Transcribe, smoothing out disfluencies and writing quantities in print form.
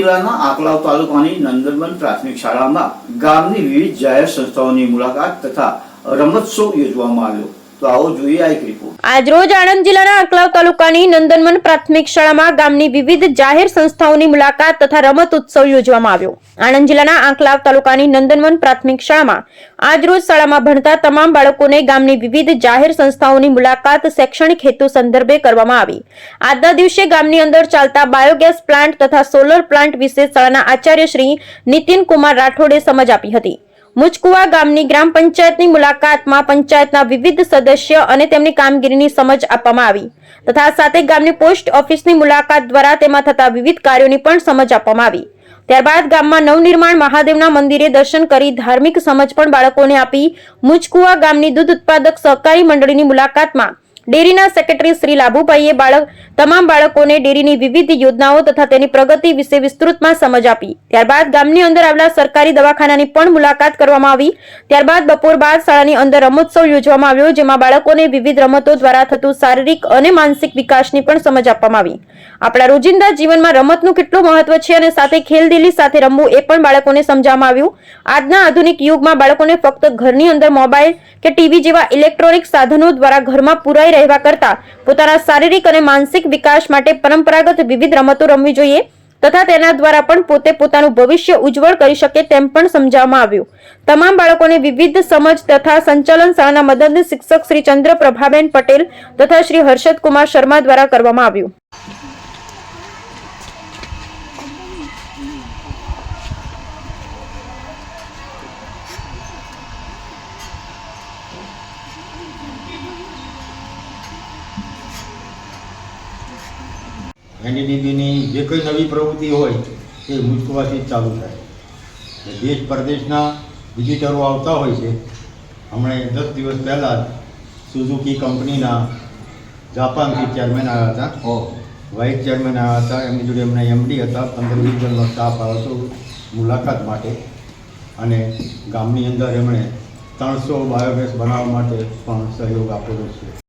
જિલ્લાના આંકલાવ તાલુકાની નંદનવન પ્રાથમિક શાળામાં ગામની વિવિધ જાહેર સંસ્થાઓની મુલાકાત તથા રમતોત્સવ યોજવામાં આવ્યો। તો આવો જોઈએ આ એક રિપોર્ટ। આજરોજ આણંદ જિલ્લાના આંકલાવ તાલુકાની નંદનવન પ્રાથમિક શાળામાં ગામની વિવિધ જાહેર સંસ્થાઓની મુલાકાત તથા રમત ઉત્સવ યોજવામાં આવ્યો। આણંદ જિલ્લાના આંકલાવ તાલુકાની નંદનવન પ્રાથમિક શાળામાં આજરોજ શાળામાં ભણતા તમામ બાળકોને ગામની વિવિધ જાહેર સંસ્થાઓની મુલાકાત શૈક્ષણિક હેતુ સંદર્ભે કરવામાં આવી। આજના દિવસે ગામની અંદર ચાલતા બાયોગેસ પ્લાન્ટ તથા સોલર પ્લાન્ટ વિશે શાળાના આચાર્ય શ્રી નીતિન કુમાર રાઠોડે સમજ આપી હતી। મુચકુવા ગામની ગ્રામ પંચાયતની મુલાકાતમાં પંચાયતના વિવિધ સદસ્ય અને તેમની કામગીરીની સમજ આપવામાં આવી તથા સાથે ગામની પોસ્ટ ઓફિસની મુલાકાત દ્વારા તેમાં થતા વિવિધ કાર્યોની પણ સમજ આપવામાં આવી। ત્યારબાદ ગામમાં નવનિર્માણ મહાદેવના મંદિરે દર્શન કરી ધાર્મિક સમજ પણ બાળકોને આપી। મુચકુવા ગામની દૂધ ઉત્પાદક સહકારી મંડળીની મુલાકાતમાં ડેરીના સેક્રેટરી શ્રી લાભુભાઈએ તમામ બાળકોને ડેરીની વિવિધ યોજનાઓ તથા તેની પ્રગતિ વિશે વિસ્તૃતમાં સમજ આપી। ત્યારબાદ ગામની અંદર આવેલા સરકારી દવાખાનાની પણ મુલાકાત કરવામાં આવી। ત્યારબાદ બપોર બાદ શાળાની અંદર રમોત્સવ યોજવામાં આવ્યો, જેમાં બાળકોને વિવિધ રમતો દ્વારા થતું શારીરિક અને માનસિક વિકાસની પણ સમજ આપવામાં આવી। આપણા રોજિંદા જીવનમાં રમતનું કેટલું મહત્વ છે અને સાથે ખેલદિલી સાથે રમવું એ પણ બાળકોને સમજાવવામાં આવ્યું। આજના આધુનિક યુગમાં બાળકોને ફક્ત ઘરની અંદર મોબાઈલ કે ટીવી જેવા ઇલેક્ટ્રોનિક સાધનો દ્વારા ઘરમાં પુરાઈ રહેવા કરતા પોતાના શારીરિક અને માનસિક વિકાસ માટે પરંપરાગત વિવિધ રમતો રમવી જોઈએ તથા તેના દ્વારા પણ પોતે પોતાનું ભવિષ્ય ઉજ્જવળ કરી શકે તેમ પણ સમજાવવામાં આવ્યું। તમામ બાળકોને વિવિધ સમજ તથા સંચાલન શાળાના મદદનીશ શિક્ષક શ્રી ચંદ્રપ્રભાબેન પટેલ તથા શ્રી હર્ષદ કુમાર શર્મા દ્વારા કરવામાં આવ્યું। એનડીડીબીની જે કોઈ નવી પ્રવૃત્તિ હોય એ મુચકુવાથી જ ચાલુ થાય। દેશ પરદેશના વિઝિટરો આવતા હોય છે। હમણાં 10 દિવસ પહેલાં જ સુઝુકી કંપનીના જાપાનથી ચેરમેન આવ્યા હતા, વાઇસ ચેરમેન આવ્યા હતા, એમની જોડે એમના એમડી હતા, 15-20 જણનો સ્ટાફ આવ્યો હતો મુલાકાત માટે। અને ગામની અંદર એમણે 300 બાયોગેસ બનાવવા માટે પણ સહયોગ આપેલો છે।